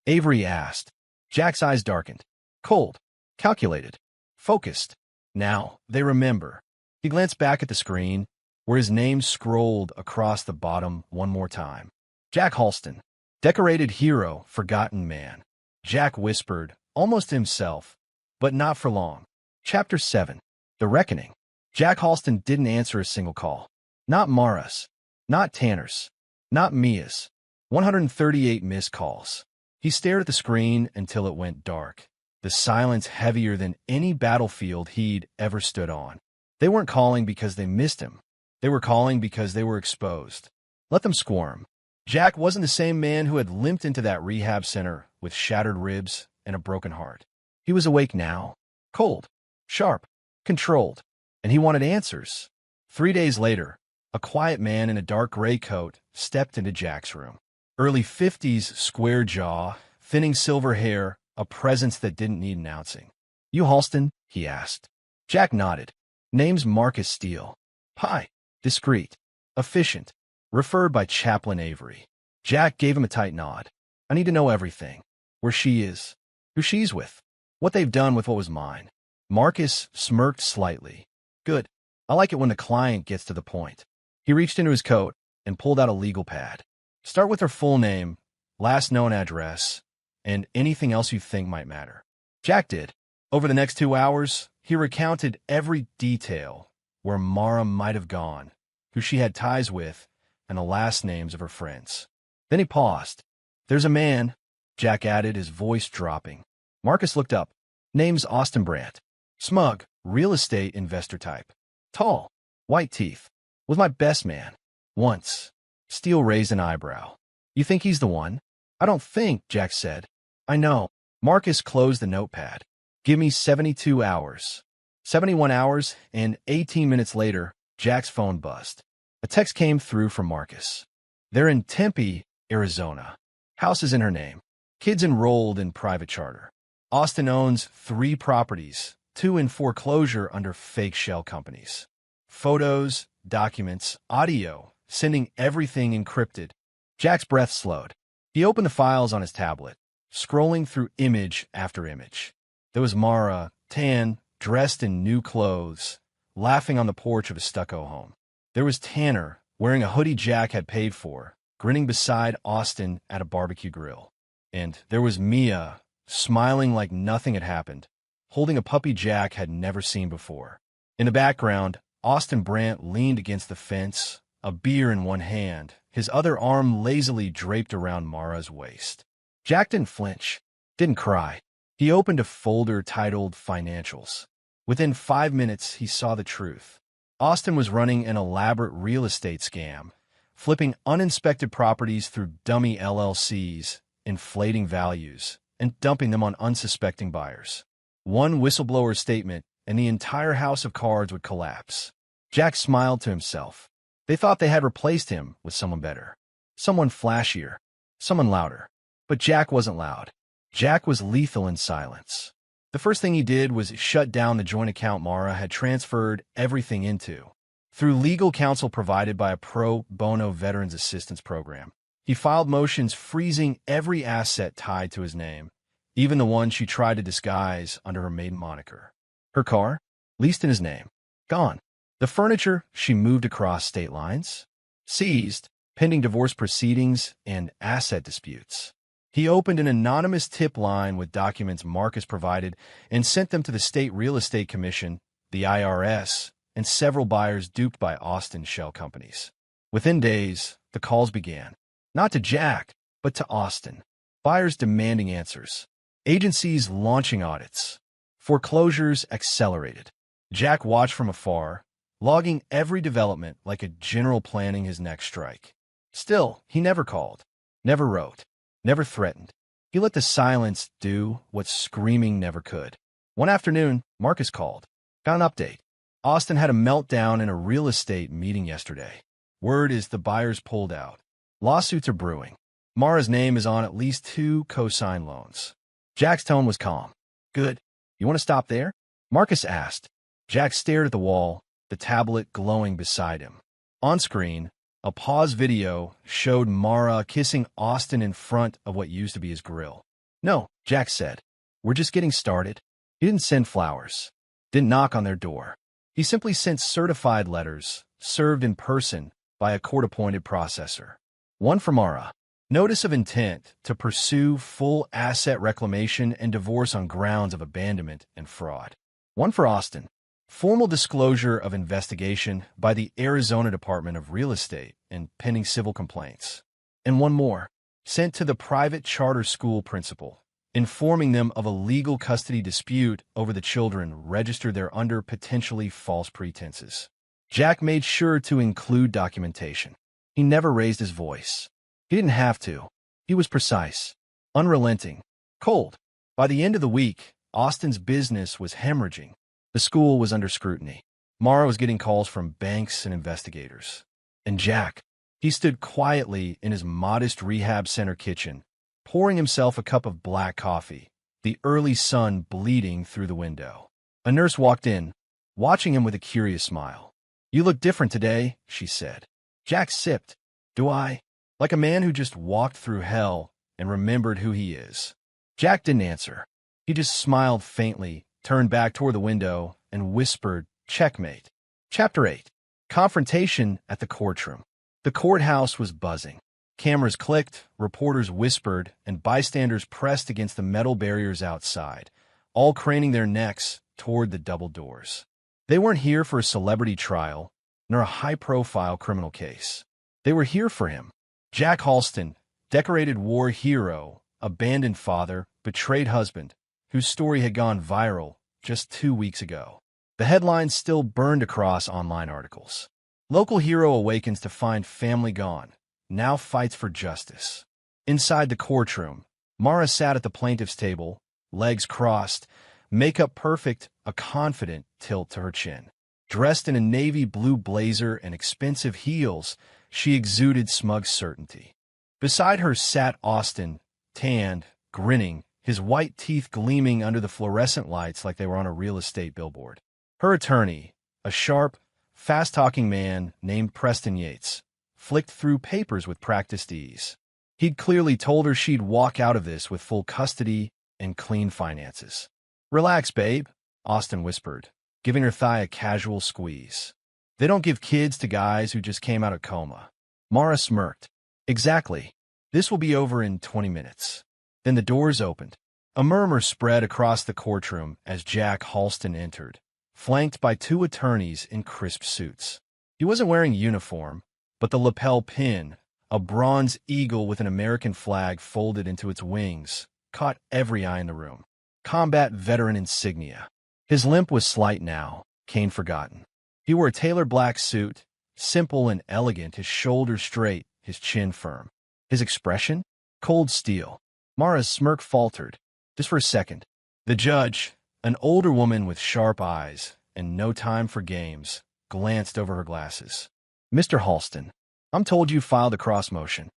Avery asked. Jack's eyes darkened. Cold, calculated, focused. "Now they remember." He glanced back at the screen, where his name scrolled across the bottom one more time. Jack Halston, decorated hero, forgotten man. Jack whispered, almost to himself, but not for long. Chapter 7. The Reckoning. Jack Halston didn't answer a single call. Not Mara's. Not Tanner's. Not Mia's. 138 missed calls. He stared at the screen until it went dark, the silence heavier than any battlefield he'd ever stood on. They weren't calling because they missed him. They were calling because they were exposed. Let them squirm. Jack wasn't the same man who had limped into that rehab center with shattered ribs and a broken heart. He was awake now, cold, sharp, controlled, and he wanted answers. 3 days later, a quiet man in a dark gray coat stepped into Jack's room. Early 50s, square jaw, thinning silver hair, a presence that didn't need announcing. "You Halston?" he asked. Jack nodded. "Name's Marcus Steele." "Hi." Discreet. Efficient. Referred by Chaplain Avery. Jack gave him a tight nod. "I need to know everything. Where she is. Who she's with. What they've done with what was mine." Marcus smirked slightly. "Good. I like it when the client gets to the point." He reached into his coat and pulled out a legal pad. "Start with her full name, last known address, and anything else you think might matter." Jack did. Over the next 2 hours, he recounted every detail, where Mara might have gone, who she had ties with, and the last names of her friends. Then he paused. "There's a man," Jack added, his voice dropping. Marcus looked up. "Name's Austin Brandt. Smug, real estate investor type. Tall, white teeth. Was my best man. Once." Steele raised an eyebrow. "You think he's the one?" "I don't think," Jack said. "I know." Marcus closed the notepad. "Give me 72 hours. 71 hours, and 18 minutes later, Jack's phone buzzed. A text came through from Marcus. "They're in Tempe, Arizona. House is in her name. Kids enrolled in private charter. Austin owns 3 properties, 2 in foreclosure under fake shell companies. Photos, documents, audio, sending everything encrypted." Jack's breath slowed. He opened the files on his tablet, scrolling through image after image. There was Mara, tan, dressed in new clothes, laughing on the porch of a stucco home. There was Tanner, wearing a hoodie Jack had paid for, grinning beside Austin at a barbecue grill. And there was Mia, smiling like nothing had happened, holding a puppy Jack had never seen before. In the background, Austin Brandt leaned against the fence, a beer in one hand, his other arm lazily draped around Mara's waist. Jack didn't flinch, didn't cry. He opened a folder titled Financials. Within 5 minutes, he saw the truth. Austin was running an elaborate real estate scam, flipping uninspected properties through dummy LLCs, inflating values, and dumping them on unsuspecting buyers. One whistleblower statement, and the entire house of cards would collapse. Jack smiled to himself. They thought they had replaced him with someone better. Someone flashier. Someone louder. But Jack wasn't loud. Jack was lethal in silence. The first thing he did was shut down the joint account Mara had transferred everything into. Through legal counsel provided by a pro bono Veterans Assistance Program, he filed motions freezing every asset tied to his name, even the one she tried to disguise under her maiden moniker. Her car, leased in his name, gone. The furniture she moved across state lines, seized, pending divorce proceedings and asset disputes. He opened an anonymous tip line with documents Marcus provided and sent them to the State Real Estate Commission, the IRS, and several buyers duped by Austin shell companies. Within days, the calls began. Not to Jack, but to Austin. Buyers demanding answers. Agencies launching audits. Foreclosures accelerated. Jack watched from afar, logging every development like a general planning his next strike. Still, he never called, never wrote, never threatened. He let the silence do what screaming never could. One afternoon, Marcus called. Got an update. Austin had a meltdown in a real estate meeting yesterday. Word is the buyers pulled out. Lawsuits are brewing. Mara's name is on at least 2 co-sign loans. Jack's tone was calm. Good. You want to stop there? Marcus asked. Jack stared at the wall, the tablet glowing beside him. On screen, a pause video showed Mara kissing Austin in front of what used to be his grill. No, Jack said. We're just getting started. He didn't send flowers. Didn't knock on their door. He simply sent certified letters, served in person by a court-appointed processor. One for Mara. Notice of intent to pursue full asset reclamation and divorce on grounds of abandonment and fraud. One for Austin. Formal disclosure of investigation by the Arizona Department of Real Estate and pending civil complaints. And one more, sent to the private charter school principal, informing them of a legal custody dispute over the children registered there under potentially false pretenses. Jack made sure to include documentation. He never raised his voice. He didn't have to. He was precise, unrelenting, cold. By the end of the week, Austin's business was hemorrhaging. The school was under scrutiny. Mara was getting calls from banks and investigators. And Jack, he stood quietly in his modest rehab center kitchen, pouring himself a cup of black coffee, the early sun bleeding through the window. A nurse walked in, watching him with a curious smile. You look different today, she said. Jack sipped. Do I? Like a man who just walked through hell and remembered who he is. Jack didn't answer. He just smiled faintly, turned back toward the window, and whispered, Checkmate. Chapter 8. Confrontation at the courtroom. The courthouse was buzzing. Cameras clicked, reporters whispered, and bystanders pressed against the metal barriers outside, all craning their necks toward the double doors. They weren't here for a celebrity trial, nor a high-profile criminal case. They were here for him. Jack Halston, decorated war hero, abandoned father, betrayed husband, whose story had gone viral just 2 weeks ago. The headlines still burned across online articles. Local hero awakens to find family gone, now fights for justice. Inside the courtroom, Mara sat at the plaintiff's table, legs crossed, makeup perfect, a confident tilt to her chin. Dressed in a navy blue blazer and expensive heels, she exuded smug certainty. Beside her sat Austin, tanned, grinning, his white teeth gleaming under the fluorescent lights like they were on a real estate billboard. Her attorney, a sharp, fast-talking man named Preston Yates, flicked through papers with practiced ease. He'd clearly told her she'd walk out of this with full custody and clean finances. Relax, babe, Austin whispered, giving her thigh a casual squeeze. They don't give kids to guys who just came out of coma. Mara smirked. Exactly. This will be over in 20 minutes. Then the doors opened. A murmur spread across the courtroom as Jack Halston entered, flanked by 2 attorneys in crisp suits. He wasn't wearing a uniform, but the lapel pin, a bronze eagle with an American flag folded into its wings, caught every eye in the room. Combat veteran insignia. His limp was slight now, cane forgotten. He wore a tailored black suit, simple and elegant, his shoulders straight, his chin firm. His expression? Cold steel. Mara's smirk faltered, just for a second. The judge, an older woman with sharp eyes and no time for games, glanced over her glasses. Mr. Halston, I'm told you filed a cross motion.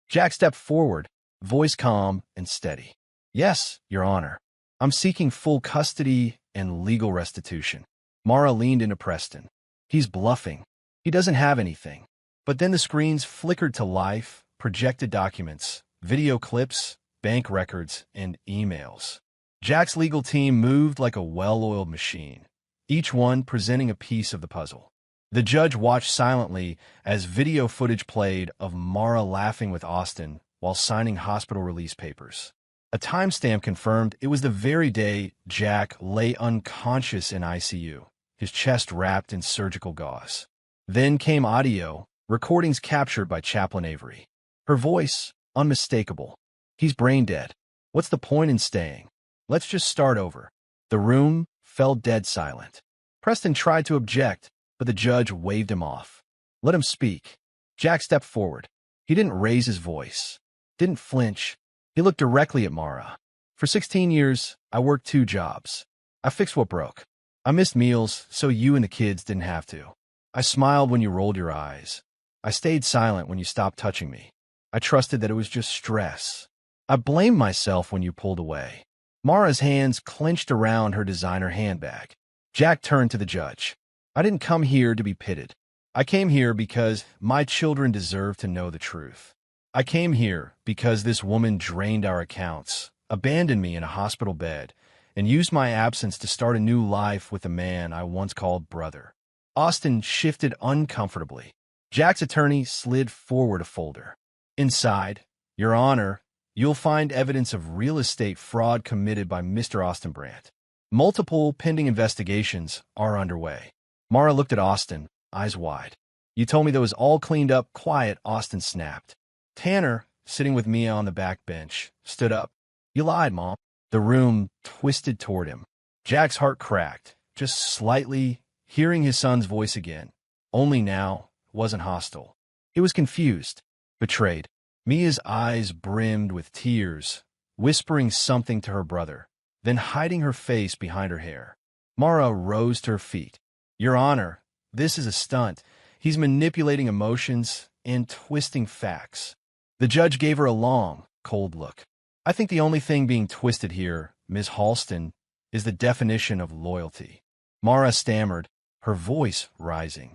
Jack stepped forward, voice calm and steady. Yes, Your Honor. I'm seeking full custody and legal restitution. Mara leaned into Preston. He's bluffing. He doesn't have anything. But then the screens flickered to life, projected documents, video clips, bank records, and emails. Jack's legal team moved like a well-oiled machine, each one presenting a piece of the puzzle. The judge watched silently as video footage played of Mara laughing with Austin while signing hospital release papers. A timestamp confirmed it was the very day Jack lay unconscious in ICU, his chest wrapped in surgical gauze. Then came audio, recordings captured by Chaplain Avery. Her voice, unmistakable. He's brain dead. What's the point in staying? Let's just start over. The room fell dead silent. Preston tried to object, but the judge waved him off. Let him speak. Jack stepped forward. He didn't raise his voice, didn't flinch. He looked directly at Mara. For 16 years, I worked 2 jobs. I fixed what broke. I missed meals so you and the kids didn't have to. I smiled when you rolled your eyes. I stayed silent when you stopped touching me. I trusted that it was just stress. I blamed myself when you pulled away. Mara's hands clenched around her designer handbag. Jack turned to the judge. I didn't come here to be pitted. I came here because my children deserve to know the truth. I came here because this woman drained our accounts, abandoned me in a hospital bed, and used my absence to start a new life with a man I once called brother. Austin shifted uncomfortably. Jack's attorney slid forward a folder. Inside, Your Honor, you'll find evidence of real estate fraud committed by Mr. Austin Brandt. Multiple pending investigations are underway. Mara looked at Austin, eyes wide. You told me that was all cleaned up, quiet, Austin snapped. Tanner, sitting with Mia on the back bench, stood up. You lied, Mom. The room twisted toward him. Jack's heart cracked, just slightly, hearing his son's voice again. Only now, wasn't hostile. He was confused, betrayed. Mia's eyes brimmed with tears, whispering something to her brother, then hiding her face behind her hair. Mara rose to her feet. Your Honor, this is a stunt. He's manipulating emotions and twisting facts. The judge gave her a long, cold look. I think the only thing being twisted here, Ms. Halston, is the definition of loyalty. Mara stammered, her voice rising.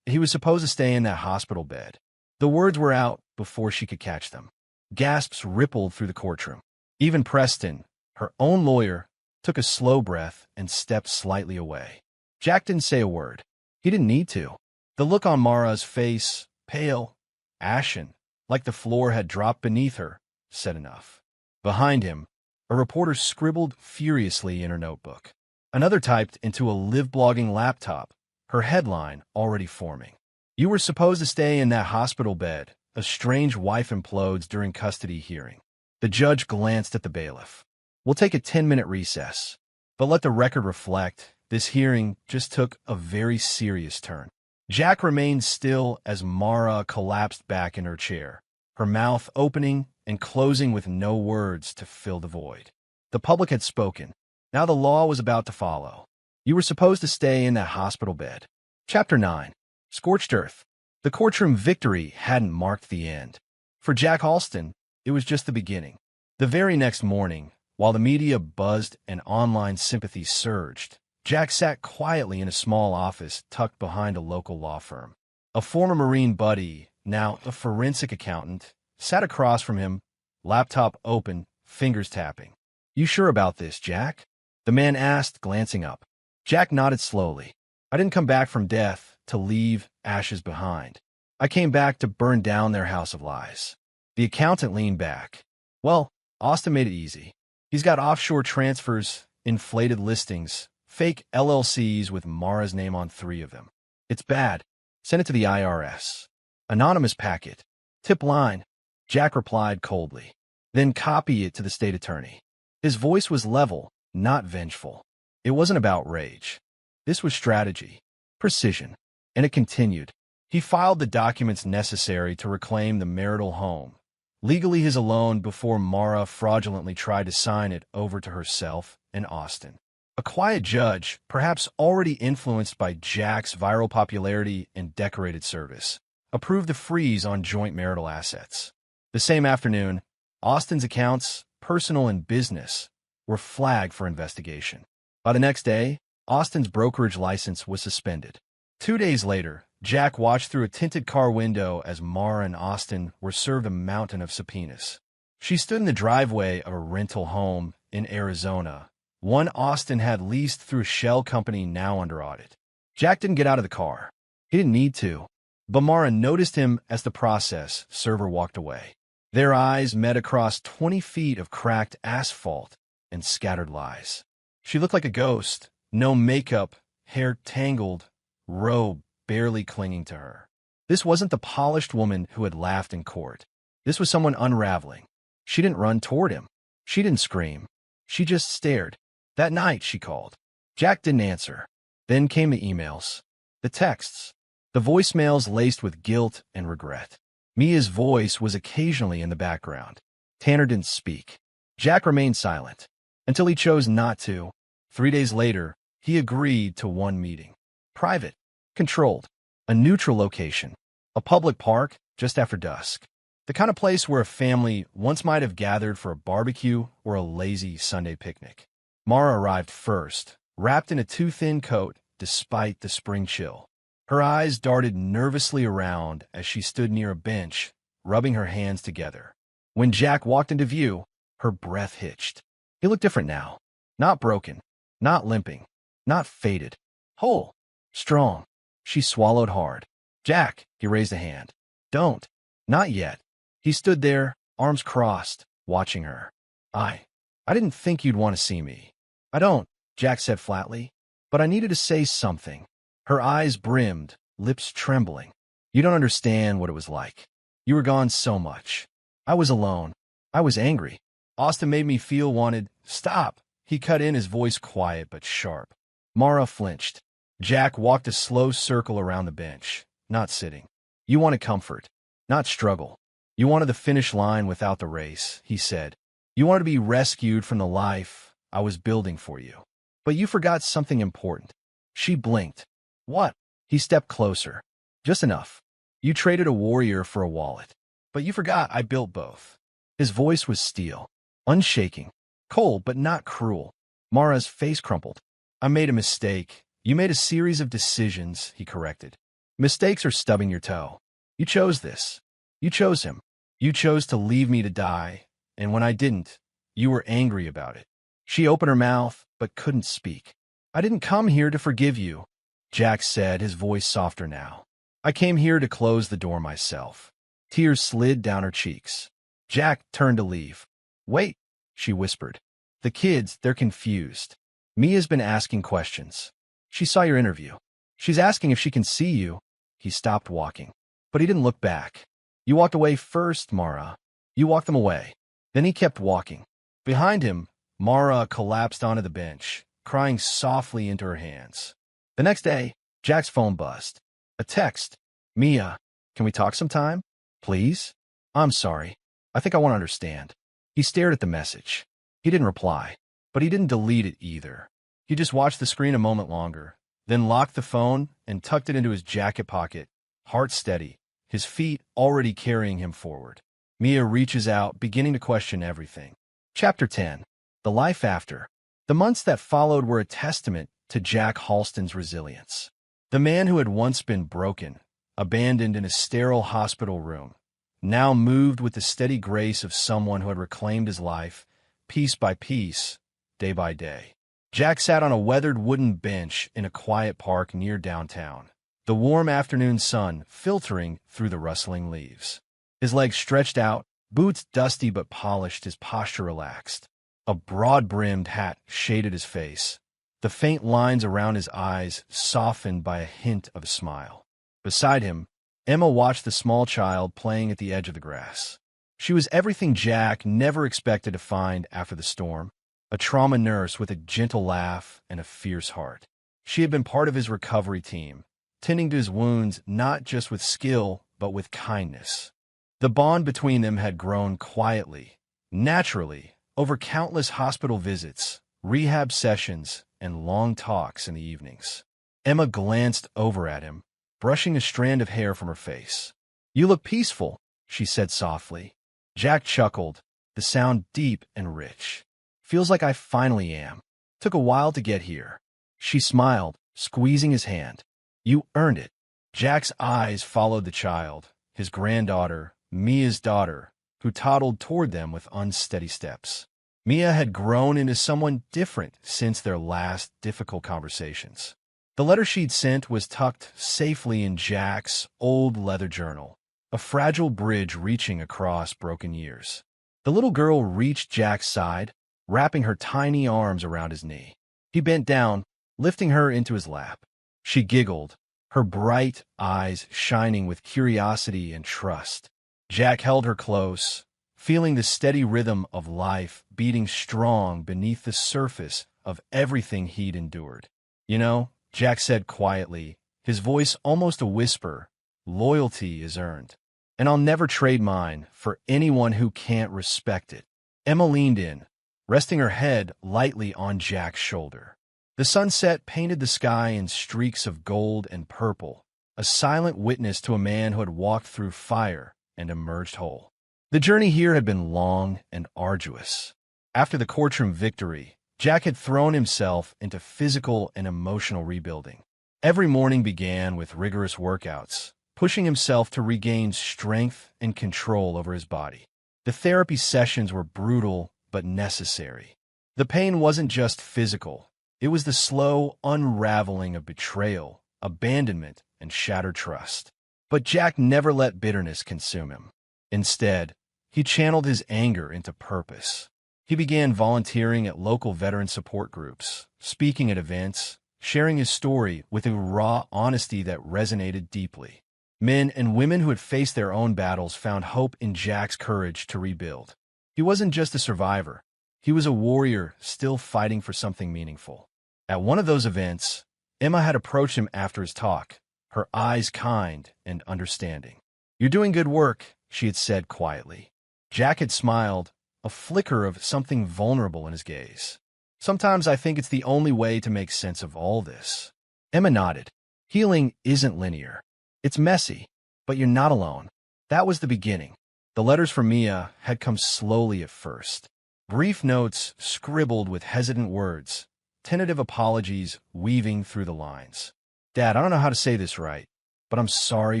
He was supposed to stay in that hospital bed. The words were out before she could catch them. Gasps rippled through the courtroom. Even Preston, her own lawyer, took a slow breath and stepped slightly away. Jack didn't say a word. He didn't need to. The look on Mara's face, pale, ashen, like the floor had dropped beneath her, said enough. Behind him, a reporter scribbled furiously in her notebook. Another typed into a live-blogging laptop, her headline already forming. You were supposed to stay in that hospital bed. A strange wife implodes during custody hearing. The judge glanced at the bailiff. We'll take a 10-minute recess, but let the record reflect this hearing just took a very serious turn. Jack remained still as Mara collapsed back in her chair, her mouth opening and closing with no words to fill the void. The public had spoken. Now the law was about to follow. You were supposed to stay in that hospital bed. Chapter 9. Scorched Earth. The courtroom victory hadn't marked the end. For Jack Alston, it was just the beginning. The very next morning, while the media buzzed and online sympathy surged, Jack sat quietly in a small office tucked behind a local law firm. A former Marine buddy, now a forensic accountant, sat across from him, laptop open, fingers tapping. You sure about this, Jack? The man asked, glancing up. Jack nodded slowly. I didn't come back from death to leave ashes behind. I came back to burn down their house of lies. The accountant leaned back. Well, Austin made it easy. He's got offshore transfers, inflated listings, fake LLCs with Mara's name on 3 of them. It's bad. Send it to the IRS. Anonymous packet. Tip line. Jack replied coldly. Then copy it to the state attorney. His voice was level, not vengeful. It wasn't about rage. This was strategy, precision, and it continued. He filed the documents necessary to reclaim the marital home, legally his alone, before Mara fraudulently tried to sign it over to herself and Austin. A quiet judge, perhaps already influenced by Jack's viral popularity and decorated service, approved the freeze on joint marital assets. The same afternoon, Austin's accounts, personal and business, were flagged for investigation. By the next day, Austin's brokerage license was suspended. 2 days later, Jack watched through a tinted car window as Mara and Austin were served a mountain of subpoenas. She stood in the driveway of a rental home in Arizona, one Austin had leased through a shell company now under audit. Jack didn't get out of the car. He didn't need to. But Mara noticed him as the process server walked away. Their eyes met across 20 feet of cracked asphalt and scattered lies. She looked like a ghost, no makeup, hair tangled, robe barely clinging to her. This wasn't the polished woman who had laughed in court. This was someone unraveling. She didn't run toward him. She didn't scream. She just stared. That night, she called. Jack didn't answer. Then came the emails, the texts, the voicemails laced with guilt and regret. Mia's voice was occasionally in the background. Tanner didn't speak. Jack remained silent until he chose not to. 3 days later, he agreed to one meeting. Private, controlled, a neutral location, a public park just after dusk. The kind of place where a family once might have gathered for a barbecue or a lazy Sunday picnic. Mara arrived first, wrapped in a too-thin coat despite the spring chill. Her eyes darted nervously around as she stood near a bench, rubbing her hands together. When Jack walked into view, her breath hitched. He looked different now. Not broken, not limping, not faded. Whole, strong. She swallowed hard. Jack, he raised a hand. Don't. Not yet. He stood there, arms crossed, watching her. I didn't think you'd want to see me. I don't, Jack said flatly, but I needed to say something. Her eyes brimmed, lips trembling. You don't understand what it was like. You were gone so much. I was alone. I was angry. Austin made me feel wanted. Stop. He cut in, his voice quiet but sharp. Mara flinched. Jack walked a slow circle around the bench, not sitting. You wanted comfort, not struggle. You wanted the finish line without the race, he said. You wanted to be rescued from the life I was building for you. But you forgot something important. She blinked. What? He stepped closer. Just enough. You traded a warrior for a wallet. But you forgot I built both. His voice was steel, unshaking, cold but not cruel. Mara's face crumpled. I made a mistake. You made a series of decisions, he corrected. Mistakes are stubbing your toe. You chose this. You chose him. You chose to leave me to die, and when I didn't, you were angry about it. She opened her mouth, but couldn't speak. I didn't come here to forgive you, Jack said, his voice softer now. I came here to close the door myself. Tears slid down her cheeks. Jack turned to leave. Wait, she whispered. The kids, they're confused. Mia's been asking questions. She saw your interview. She's asking if she can see you. He stopped walking, but he didn't look back. You walked away first, Mara. You walked them away. Then he kept walking. Behind him, Mara collapsed onto the bench, crying softly into her hands. The next day, Jack's phone buzzed. A text. Mia, can we talk sometime? Please? I'm sorry. I think I want to understand. He stared at the message. He didn't reply, but he didn't delete it either. He just watched the screen a moment longer, then locked the phone and tucked it into his jacket pocket, heart steady, his feet already carrying him forward. Mia reaches out, beginning to question everything. Chapter 10. The Life After. The months that followed were a testament to Jack Halston's resilience. The man who had once been broken, abandoned in a sterile hospital room, now moved with the steady grace of someone who had reclaimed his life, piece by piece, day by day. Jack sat on a weathered wooden bench in a quiet park near downtown, the warm afternoon sun filtering through the rustling leaves. His legs stretched out, boots dusty but polished, his posture relaxed. A broad-brimmed hat shaded his face, the faint lines around his eyes softened by a hint of a smile. Beside him, Emma watched the small child playing at the edge of the grass. She was everything Jack never expected to find after the storm, a trauma nurse with a gentle laugh and a fierce heart. She had been part of his recovery team, tending to his wounds not just with skill, but with kindness. The bond between them had grown quietly, naturally, over countless hospital visits, rehab sessions, and long talks in the evenings. Emma glanced over at him, brushing a strand of hair from her face. You look peaceful, she said softly. Jack chuckled, the sound deep and rich. Feels like I finally am. Took a while to get here. She smiled, squeezing his hand. You earned it. Jack's eyes followed the child, his granddaughter, Mia's daughter, who toddled toward them with unsteady steps. Mia had grown into someone different since their last difficult conversations. The letter she'd sent was tucked safely in Jack's old leather journal, a fragile bridge reaching across broken years. The little girl reached Jack's side, wrapping her tiny arms around his knee. He bent down, lifting her into his lap. She giggled, her bright eyes shining with curiosity and trust. Jack held her close, feeling the steady rhythm of life beating strong beneath the surface of everything he'd endured. You know, Jack said quietly, his voice almost a whisper, loyalty is earned. And I'll never trade mine for anyone who can't respect it. Emma leaned in, resting her head lightly on Jack's shoulder. The sunset painted the sky in streaks of gold and purple, a silent witness to a man who had walked through fire and emerged whole. The journey here had been long and arduous. After the courtroom victory, Jack had thrown himself into physical and emotional rebuilding. Every morning began with rigorous workouts, pushing himself to regain strength and control over his body. The therapy sessions were brutal but necessary. The pain wasn't just physical. It was the slow unraveling of betrayal, abandonment, and shattered trust. But Jack never let bitterness consume him. Instead, he channeled his anger into purpose. He began volunteering at local veteran support groups, speaking at events, sharing his story with a raw honesty that resonated deeply. Men and women who had faced their own battles found hope in Jack's courage to rebuild. He wasn't just a survivor. He was a warrior still fighting for something meaningful. At one of those events, Emma had approached him after his talk, her eyes kind and understanding. "You're doing good work," she had said quietly. Jack had smiled, a flicker of something vulnerable in his gaze. "Sometimes I think it's the only way to make sense of all this." Emma nodded. "Healing isn't linear. It's messy, but you're not alone." That was the beginning. The letters from Mia had come slowly at first. Brief notes scribbled with hesitant words, tentative apologies weaving through the lines. "Dad, I don't know how to say this right, but I'm sorry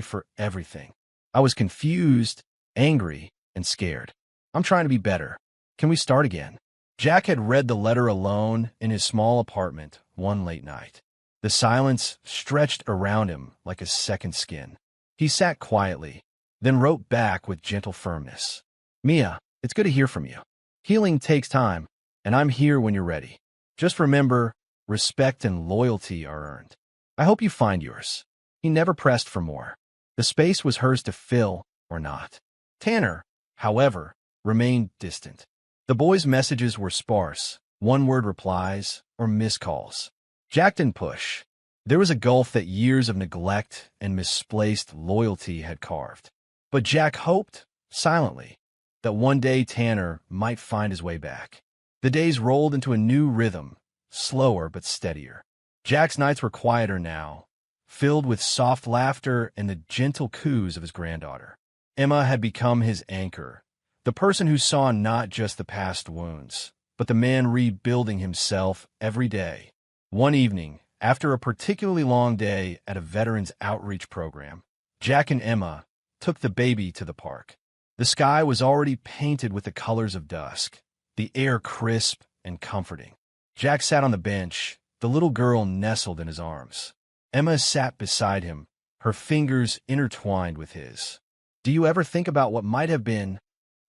for everything. I was confused, angry, and scared. I'm trying to be better. Can we start again?" Jack had read the letter alone in his small apartment one late night. The silence stretched around him like a second skin. He sat quietly, then wrote back with gentle firmness. "Mia, it's good to hear from you. Healing takes time, and I'm here when you're ready. Just remember, respect and loyalty are earned. I hope you find yours." He never pressed for more. The space was hers to fill or not. Tanner, however, remained distant. The boy's messages were sparse, one-word replies or missed calls. Jack didn't push. There was a gulf that years of neglect and misplaced loyalty had carved. But Jack hoped, silently, that one day Tanner might find his way back. The days rolled into a new rhythm, slower but steadier. Jack's nights were quieter now, filled with soft laughter and the gentle coos of his granddaughter. Emma had become his anchor, the person who saw not just the past wounds, but the man rebuilding himself every day. One evening, after a particularly long day at a veterans outreach program, Jack and Emma took the baby to the park. The sky was already painted with the colors of dusk, the air crisp and comforting. Jack sat on the bench, the little girl nestled in his arms. Emma sat beside him, her fingers intertwined with his. "Do you ever think about what might have been?"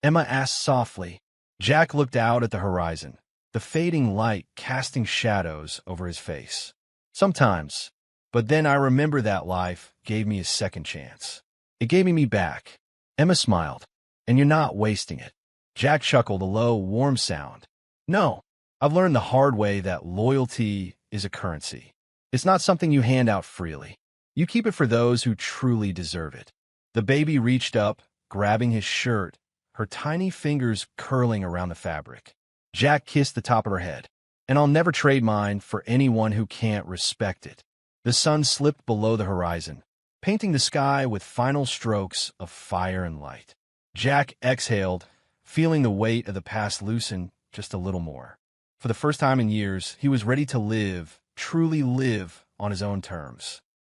Emma asked softly. Jack looked out at the horizon, the fading light casting shadows over his face. "Sometimes, but then I remember that life gave me a second chance. It gave me back." Emma smiled. "And you're not wasting it." Jack chuckled, a low, warm sound. "No, I've learned the hard way that loyalty is a currency. It's not something you hand out freely. You keep it for those who truly deserve it." The baby reached up, grabbing his shirt, her tiny fingers curling around the fabric. Jack kissed the top of her head. "And I'll never trade mine for anyone who can't respect it." The sun slipped below the horizon, painting the sky with final strokes of fire and light. Jack exhaled, feeling the weight of the past loosen just a little more. For the first time in years, he was ready to live, truly live, on his own terms.